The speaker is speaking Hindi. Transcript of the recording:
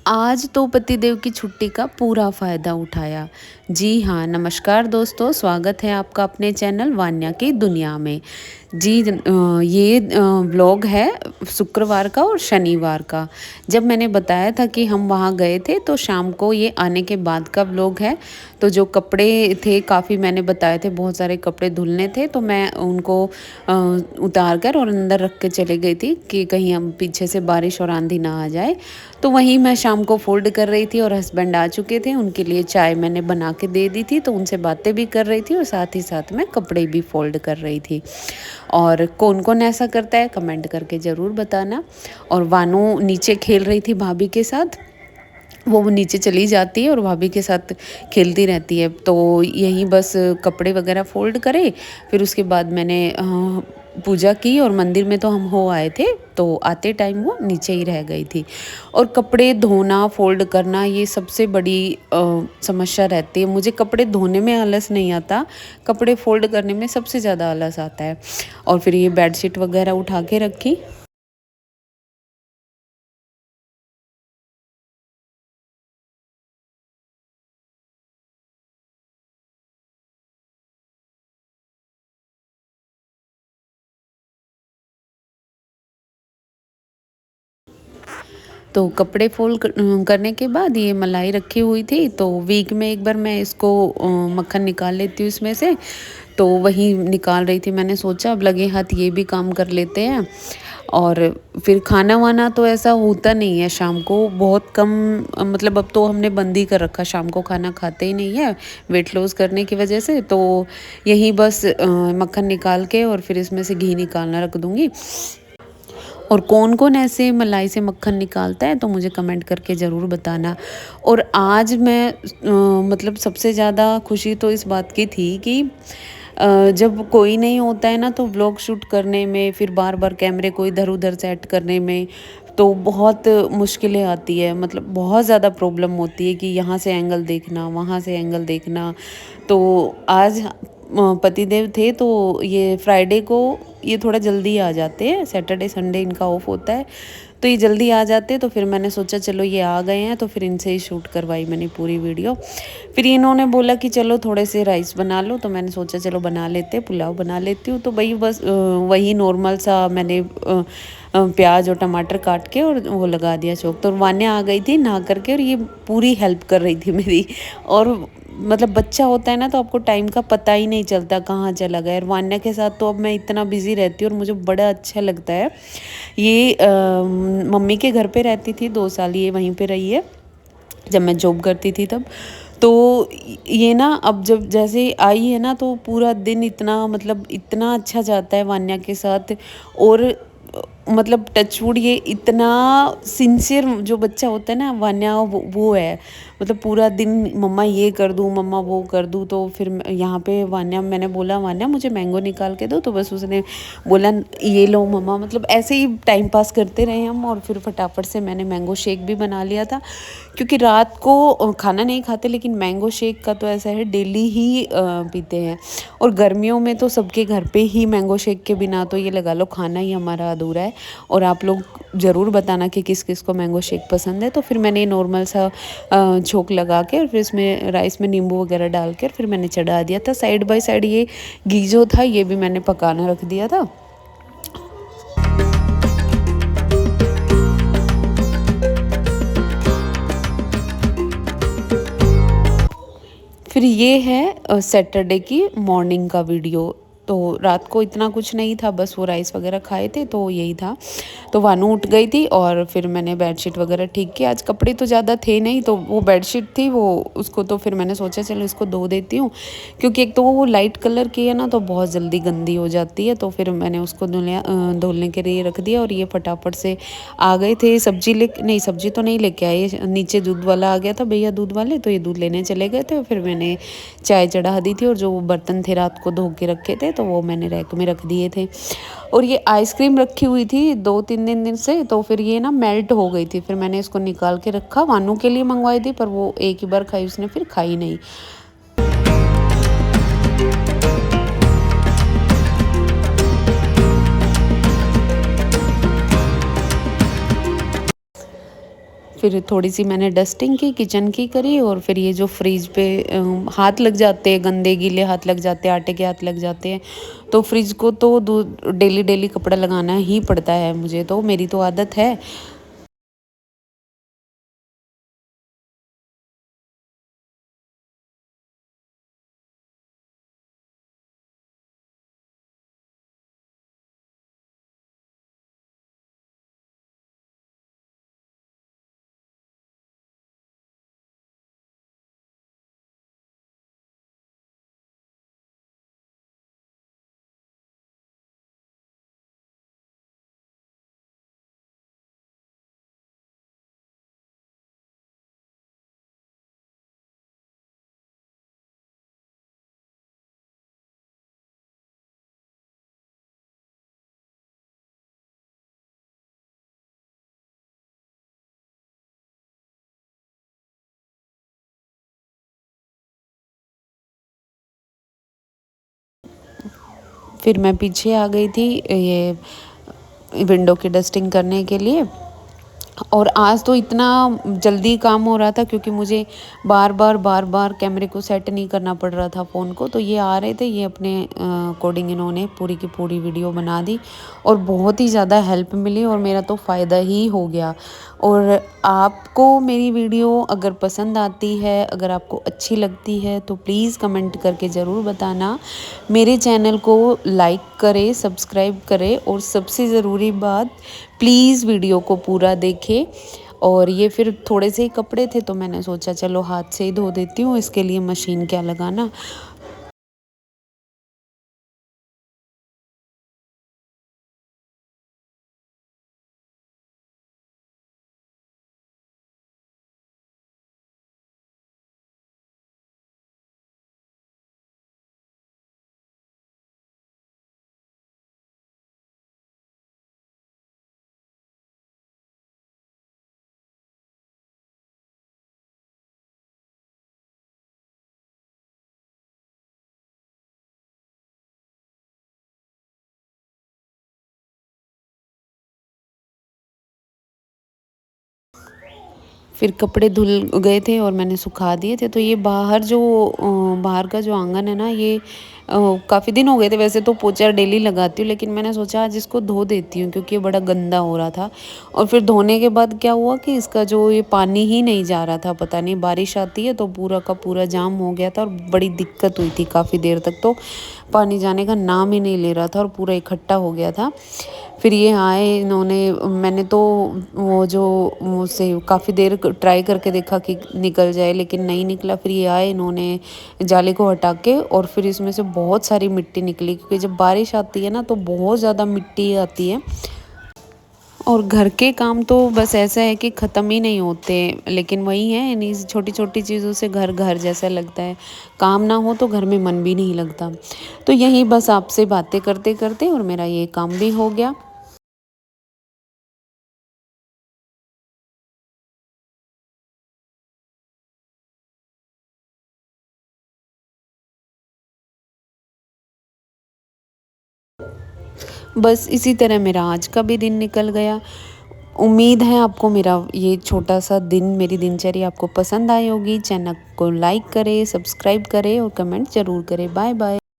आज तो पतिदेव की छुट्टी का पूरा फ़ायदा उठाया। जी हाँ, नमस्कार दोस्तों, स्वागत है आपका अपने चैनल वान्या की दुनिया में। ये व्लॉग है शुक्रवार का और शनिवार का। जब मैंने बताया था कि हम वहाँ गए थे तो शाम को ये आने के बाद का व्लॉग है। तो जो कपड़े थे काफ़ी मैंने बताए थे, बहुत सारे कपड़े धुलने थे तो मैं उनको उतार कर और अंदर रख के चली गई थी कि कहीं हम पीछे से बारिश और आंधी ना आ जाए। तो वहीं मैं शाम को फ़ोल्ड कर रही थी और हस्बैंड आ चुके थे, उनके लिए चाय मैंने बना के दे दी थी, तो उनसे बातें भी कर रही थी और साथ ही साथ मैं कपड़े भी फ़ोल्ड कर रही थी। और कौन-कौन ऐसा करता है कमेंट करके ज़रूर बताना। और वानू नीचे खेल रही थी भाभी के साथ, वो नीचे चली जाती है और भाभी के साथ खेलती रहती है। तो यहीं बस कपड़े वगैरह फ़ोल्ड करे, फिर उसके बाद मैंने पूजा की और मंदिर में तो हम हो आए थे, तो आते टाइम वो नीचे ही रह गई थी। और कपड़े धोना, फ़ोल्ड करना ये सबसे बड़ी समस्या रहती है। मुझे कपड़े धोने में आलस नहीं आता, कपड़े फ़ोल्ड करने में सबसे ज़्यादा आलस आता है। और फिर ये बेडशीट वगैरह उठा के रखी। तो कपड़े करने के बाद ये मलाई रखी हुई थी, तो वीक में एक बार मैं इसको मक्खन निकाल लेती हूँ इसमें से। तो वही निकाल रही थी, मैंने सोचा अब लगे हाथ ये भी काम कर लेते हैं। और फिर खाना वाना तो ऐसा होता नहीं है शाम को, बहुत कम। मतलब अब तो हमने बंद ही कर रखा, शाम को खाना खाते ही नहीं है वेट लॉस करने की वजह से। तो यही बस मक्खन निकाल के और फिर इसमें से घी निकालना रख दूँगी। और कौन-कौन ऐसे मलाई से मक्खन निकालता है तो मुझे कमेंट करके ज़रूर बताना। और आज मैं मतलब सबसे ज़्यादा खुशी तो इस बात की थी कि जब कोई नहीं होता है ना तो व्लॉग शूट करने में, फिर बार-बार कैमरे को इधर-उधर सेट करने में तो बहुत मुश्किलें आती है। मतलब बहुत ज़्यादा प्रॉब्लम होती है कि यहाँ से एंगल देखना, वहाँ से एंगल देखना। तो आज पतिदेव थे तो ये फ्राइडे को ये थोड़ा जल्दी आ जाते हैं, सैटरडे संडे इनका ऑफ होता है, तो ये जल्दी आ जाते हैं। तो फिर मैंने सोचा चलो ये आ गए हैं तो फिर इनसे ही शूट करवाई मैंने पूरी वीडियो। फिर इन्होंने बोला कि चलो थोड़े से राइस बना लो, तो मैंने सोचा चलो बना लेते, पुलाव बना लेती हूँ। तो वही बस वही नॉर्मल सा मैंने प्याज और टमाटर काट के और वो लगा दिया चौक। तो वान्या आ गई थी नहा करके और ये पूरी हेल्प कर रही थी मेरी। और मतलब बच्चा होता है ना तो आपको टाइम का पता ही नहीं चलता कहाँ चला गया। और वान्या के साथ तो अब मैं इतना बिज़ी रहती हूँ और मुझे बड़ा अच्छा लगता है। ये मम्मी के घर पे रहती थी, 2 साल ये वहीं पे रही है, जब मैं जॉब करती थी तब। तो ये ना अब जब जैसे आई है ना तो पूरा दिन इतना मतलब इतना अच्छा जाता है वान्या के साथ। और मतलब टचवुड ये इतना सिंसियर जो बच्चा होता है ना वान्या, वो है। मतलब पूरा दिन मम्मा ये कर दूँ, मम्मा वो कर दूँ। तो फिर यहाँ पे वान्या, मैंने बोला वान्या मुझे मैंगो निकाल के दो, तो बस उसने बोला ये लो मम्मा। मतलब ऐसे ही टाइम पास करते रहे हम। और फिर फटाफट से मैंने मैंगो शेक भी बना लिया था, क्योंकि रात को खाना नहीं खाते, लेकिन मैंगो शेक का तो ऐसा है डेली ही पीते हैं। और गर्मियों में तो सबके घर पे ही मैंगो शेक के बिना तो ये लगा लो खाना ही हमारा अधूरा है। और आप लोग ज़रूर बताना कि किस किस को मैंगो शेक पसंद है। तो फिर मैंने नॉर्मल सा छोंक लगा के और फिर इसमें राइस में नींबू वगैरह डाल के और फिर मैंने चढ़ा दिया था। साइड बाय साइड ये घी जो था ये भी मैंने पकाना रख दिया था। फिर ये है सैटरडे की मॉर्निंग का वीडियो। तो रात को इतना कुछ नहीं था, बस वो राइस वगैरह खाए थे तो यही था। तो वानू उठ गई थी और फिर मैंने बेडशीट वगैरह ठीक किया। आज कपड़े तो ज़्यादा थे नहीं, तो वो बेडशीट थी वो उसको तो फिर मैंने सोचा चलो इसको धो देती हूँ, क्योंकि एक तो वो लाइट कलर की है ना तो बहुत जल्दी गंदी हो जाती है। तो फिर मैंने उसको धुलने के लिए रख दिया। और ये फटाफट से आ गए थे सब्जी ले, नहीं सब्जी तो नहीं लेके आए, नीचे दूध वाला आ गया था भैया दूध वाले, तो ये दूध लेने चले गए थे। फिर मैंने चाय चढ़ा दी थी और जो बर्तन थे रात को धो के रखे थे तो वो मैंने रैक में रख दिए थे। और ये आइसक्रीम रखी हुई थी 2-3 दिन से, तो फिर ये ना मेल्ट हो गई थी। फिर मैंने इसको निकाल के रखा, वानू के लिए मंगवाई थी पर वो एक ही बार खाई उसने, फिर खाई नहीं। फिर थोड़ी सी मैंने डस्टिंग की, किचन की करी, और फिर ये जो फ्रिज पे हाथ लग जाते हैं, गंदे गीले हाथ लग जाते हैं, आटे के हाथ लग जाते हैं, तो फ्रिज को तो डेली डेली कपड़ा लगाना ही पड़ता है मुझे, तो मेरी तो आदत है। फिर मैं पीछे आ गई थी ये विंडो की डस्टिंग करने के लिए। और आज तो इतना जल्दी काम हो रहा था क्योंकि मुझे बार बार कैमरे को सेट नहीं करना पड़ रहा था फ़ोन को। तो ये आ रहे थे, ये अपने अकॉर्डिंग इन्होंने पूरी की पूरी वीडियो बना दी और बहुत ही ज़्यादा हेल्प मिली और मेरा तो फ़ायदा ही हो गया। और आपको मेरी वीडियो अगर पसंद आती है, अगर आपको अच्छी लगती है, तो प्लीज़ कमेंट करके ज़रूर बताना। मेरे चैनल को लाइक करें, सब्सक्राइब करें, और सबसे ज़रूरी बात, प्लीज़ वीडियो को पूरा देखें। और ये फिर थोड़े से ही कपड़े थे तो मैंने सोचा चलो हाथ से ही धो देती हूँ, इसके लिए मशीन क्या लगाना। फिर कपड़े धुल गए थे और मैंने सुखा दिए थे। तो ये बाहर का जो आंगन है ना, ये काफ़ी दिन हो गए थे। वैसे तो पोंछा डेली लगाती हूँ, लेकिन मैंने सोचा आज इसको धो देती हूँ क्योंकि ये बड़ा गंदा हो रहा था। और फिर धोने के बाद क्या हुआ कि इसका जो ये पानी ही नहीं जा रहा था, पता नहीं, बारिश आती है तो पूरा का पूरा जाम हो गया था और बड़ी दिक्कत हुई थी काफ़ी देर तक। तो पानी जाने का नाम ही नहीं ले रहा था और पूरा इकट्ठा हो गया था। फिर ये आए इन्होंने, मैंने तो वो जो मुझसे काफ़ी देर ट्राई करके देखा कि निकल जाए, लेकिन नहीं निकला। फिर ये आए, इन्होंने जाले को हटा के, और फिर इसमें से बहुत सारी मिट्टी निकली क्योंकि जब बारिश आती है ना तो बहुत ज़्यादा मिट्टी आती है। और घर के काम तो बस ऐसा है कि ख़त्म ही नहीं होते, लेकिन वही है, इन्हीं छोटी छोटी चीज़ों से घर घर जैसा लगता है। काम ना हो तो घर में मन भी नहीं लगता। तो यही बस आपसे बातें करते करते और मेरा ये काम भी हो गया। बस इसी तरह मेरा आज का भी दिन निकल गया। उम्मीद है आपको मेरा ये छोटा सा दिन, मेरी दिनचर्या आपको पसंद आई होगी। चैनल को लाइक करें, सब्सक्राइब करें और कमेंट ज़रूर करें। Bye bye.